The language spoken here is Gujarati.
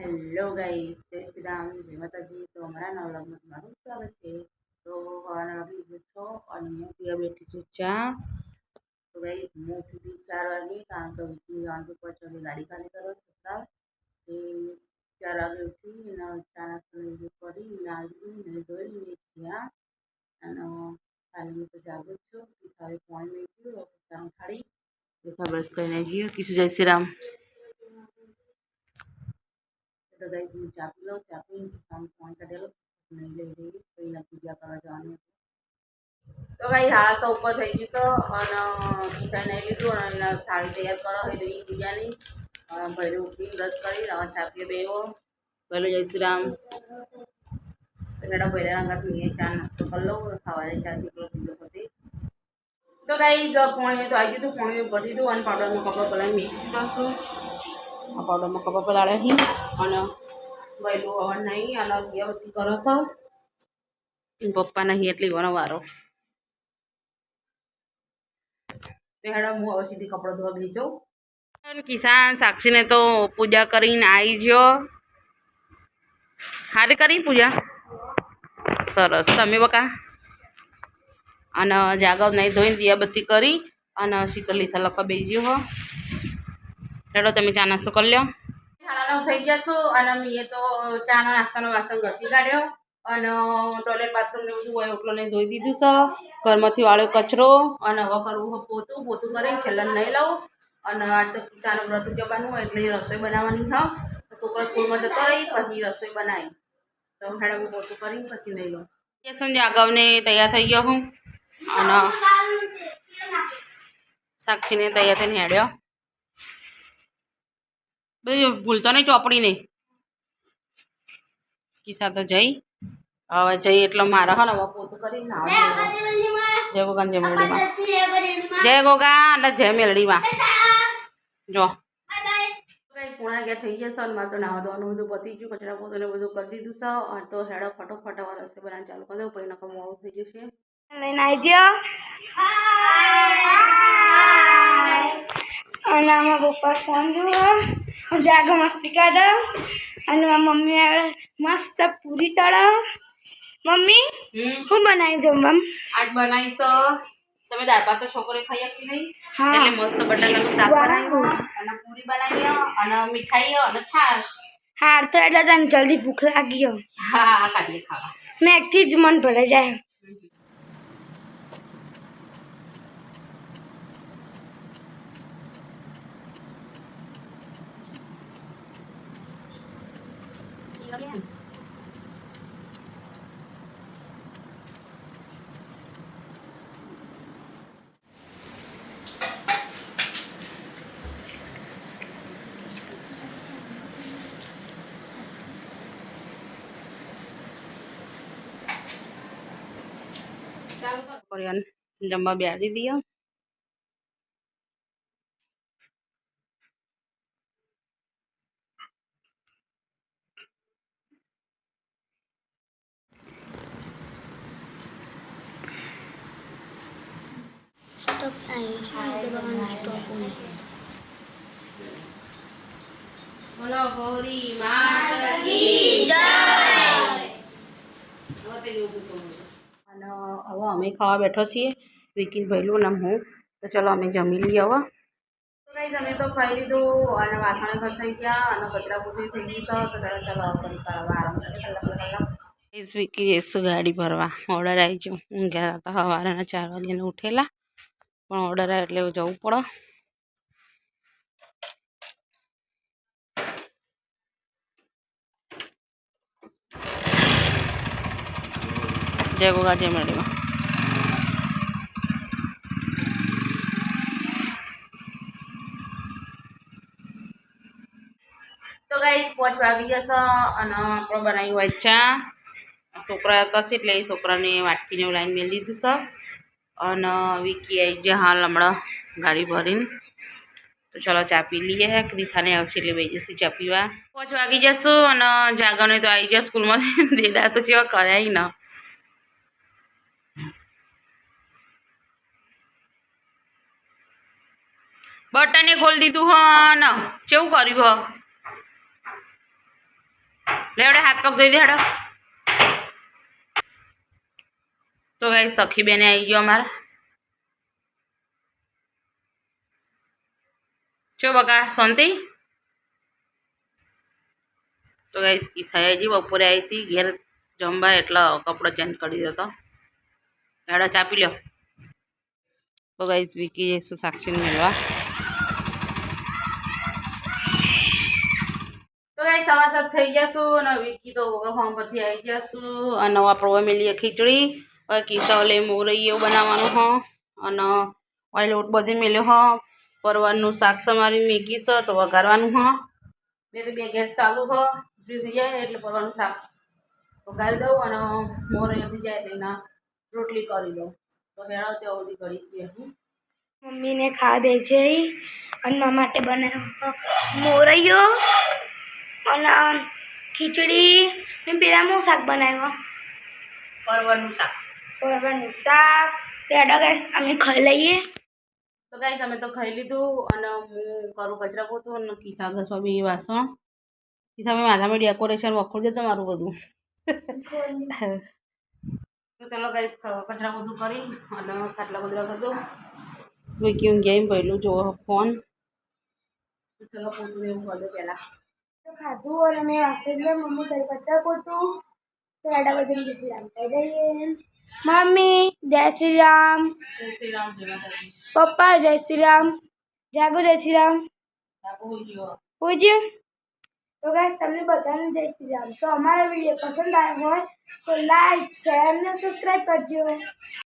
હેલો ગાઈસ, જય શ્રી રામ, જય માતાજી. તો અમારા નવા વ્લોગમાં તમારું સ્વાગત છે. તો હવાના વાગી ગયો છો અને હું ત્યાં બેઠી છું ચા. તો ગાઈસ હું ઉઠી હતી 4 વાગે, કારણ કે વીકલી જવાનું 5 વાગે ગાડી ખાલી કરો સત્તા એ 4 વાગે ઉઠી અને ચા નાસ્તો કરી નાહી ધોઈ જ્યાં અને ખાલી તો જાગું જ છું કે સારું પાણી મેળવ્યું ચા ખાડી એ બ્રશ કરીને જઈએ કિશું. જય શ્રી રામ. तो गाइस मैं चा पी लो, चा पी शाम फोन कर देलो नहीं ले रही कोई ना पूजा करवा जाने. तो गाइस हाड़ा सा ऊपर થઈ ગયું તો અને મીઠાઈ નહીં લીધું અને થાળી તૈયાર કરો એટલે એ પૂજાની ભૈરું ઉઠી વ્રત કરી રવા ચા પીએ બેવો ભલે. જય શ્રી રામ. મેડમ ભૈરા રંગા પીએ ચા નાસ્તો કરી લો ખાવા ચા પીલો પછી. તો ગાઈસ પાણી તો આવી ગયું, પાણી ભરી દીધું અને પાવડરનો કપડો પહેલાં મીઠી દઉં. આ પાવડરમાં કપા પલાળે હી અને વહેલું હવન નહીં અને અગિયારથી કરો છો પપ્પા નહીં એટલી વનો વારો તે હેડો હું હવે સીધી કપડો ધોવા બેસી જાઉં. કિસાન સાક્ષીને તો પૂજા કરીને આવી ગયો. હારે કરી પૂજા સરસ. તમે બકા અને જાગવ નહીં ધોઈને દિયાબત્તી કરી અને શીતલ લીસા લખવા બેસી ગયો હો. હેડો તમે ચા નાસ્તો કરી લો. 9:30 થઈ જશો અને મેં તો ચા નાસ્તાનો વાસણ ઘસી કાઢ્યો અને ટોયલેટ બાથરૂમ ને બધું હોય એટલો ને ધોઈ દીધું છે. ઘરમાંથી વાળ્યો કચરો અને હવે કરવું પોતું કરી છેલ્લે નહીં લઉં અને આ તો કિસાનો વ્રત જવાનું હોય એટલે રસોઈ બનાવવાની હા. છોકરો સ્કૂલમાં જતો રહી પછી રસોઈ બનાવી તો મેડમ પોતું કરી પછી નહીં લઉં. સંજય અગાઉને તૈયાર થઈ ગયો હું અને સાક્ષીને તૈયાર થઈને હેડ્યો. બધું ભૂલતો નહીં ચોપડી નહીં કિસ્સા તો જઈ હવે જઈ એટલે મારા હા ને હવે પોતું કરી જય ગોગા જય મેલડીમાં જય ગોગા એટલે જય મેલડીમાં જો પોણા ગયા થઈ ગયા સર મારે તો નાવા ધોવાનું બધું પતી ગયું, કચરા પોતું બધું કરી દીધું સર તો હેડો ફટોફટ હવે રસોઈ બનાવવાનું ચાલુ કરી દઉં પછી નકર મોડું થઈ જશે. લઈને આવજો અને આમાં પપ્પા ફોન જોવા જાગો મસ્તી કાઢો અને મારી મમ્મી આવે મસ્ત પૂરી તળો. મમ્મી શું બનાવી જમવા આજ બનાવીશ તમે દાળ ભાત તો છોકરી ખાઈ આપી નહીં એટલે મસ્ત બટાકાનું શાક બનાવ્યું અને પૂરી બનાવી અને મીઠાઈ અને છાશ. હાર તો એટલે તને જલ્દી ભૂખ લાગી ગયો. હા કાઢીએ ખાવા મેઘથી જ મન ભરાઈ જાય. જમવા બેસી દઈએ. સ્ટોપ બોલો ગૌરી માતા કી જય. અને હવે અમે ખાવા બેઠો છીએ વિકી ભૈલું ને હું. તો ચલો અમે જમી લઈએ હવે. તો ગાઈસ અમે તો ખાઈ લીધું અને વાસણ ઘસાઈ ગયા અને કચરા પૂરી થઈ ગઈ તો ચલો કરી કરવા આરામ કરીએ. વિકી જઈશું ગાડી ભરવા. ઓર્ડર આવી ગયો. ઊંઘ્યા હતા સવારના 4 વાગ્યાને ઉઠેલા પણ ઓર્ડર આવે એટલે જવું પડે. જય ગોગા જય મેલડીમાં. તો ગાઈસ 5 વાગી જશે અને આપણે બનાવી હોય ચા. છોકરા કરશે એટલે એ છોકરાને વાટકીને લાઈન મેળ દીધું છે અને વિકી આવી જાય હાલ હમણાં ગાડી ભરીને. તો ચલો ચા પી લઈએ. ક્રિશાને આવશે એટલે બે જશે ચા પીવા. 5 વાગી જશું અને જાગરને તો આવી ગયા સ્કૂલમાં. દેદા તો જેવા કર્યા ને બટને ખોલી દીધું હ ને કેવું કર્યું હ લેવડે હાથ પગ ધોઈ દે હેડો. તો ગાઈસ સખી બેને આવી ગયો અમારા. ચો બકા શાંતિ. તો ગાઈસ ઈસાયાજી બપોરે આવી હતી ઘેર જમવા એટલે કપડો ચેન્જ કરી દીધો હતો. હેડો ચા પી લ્યો. તો ગાઈસ વિકી જઈશું સાક્ષીને મળવા. તો ગાઈસ સવાર થઈ જશું અને વિકી તો ફોર્મ પરથી આવી જશું અને આપણે મેલીએ ખીચડી. હવે કિસ્સાઓ મોરઈ એવું બનાવવાનું હો અને ઓઇલ લોટ બધી મેલ્યો હો. પરવાનું શાક સમારી મેગી છે તો વઘારવાનું હો. બે ગેસ ચાલુ હો થઈ જાય એટલે પરવાનું શાક વઘારી દઉં અને મોરઈ થઈ જાય એટલે એના રોટલી કરી દઉં. તો હેળો ત્યાં બધી કરી બેસું. મમ્મીને ખાવા બેસી અને મારા માટે બનાવ્યો મોરૈયો અને ખીચડી ને પેલાનું શાક બનાવ્યો પરવાનું શાક. પરવાનું શાક તેડા ગાઈસ અમે ખાઈ લઈએ. તો ગાઈસ અમે તો ખાઈ લીધું અને હું કરું કચરા પોતું અને કિસ્સા ઘસવા બી વાસણ. કિસ્સા મેં માથામાં ડેકોરેશન વખોડી દે તમારું બધું. તો ચાલો ગાઈસ કચરા પોતું કરી અને ખાટલા બધા બધું વિકી ગેમ પહેલું જો ફોન. ચાલો પોતું એવું કરી દો પહેલાં. તો ખાધું અને મેં વાસણ લે મમ્મી કરી કચરા પોતું તો એડા બધી જય શ્રી રામ કહી દઈએ. મમ્મી જય શ્રી રામ. જય શ્રી રામ. જય માતાજી. પપ્પા જય શ્રી રામ. જાગો જય શ્રી રામ. પૂજ્ય. તો ગાઈસ તમને બધાને જય શ્રી રામ. તો અમારા વિડીયો પસંદ આવ્યો હોય તો લાઈક શેર અને સબસ્ક્રાઈબ કરજો.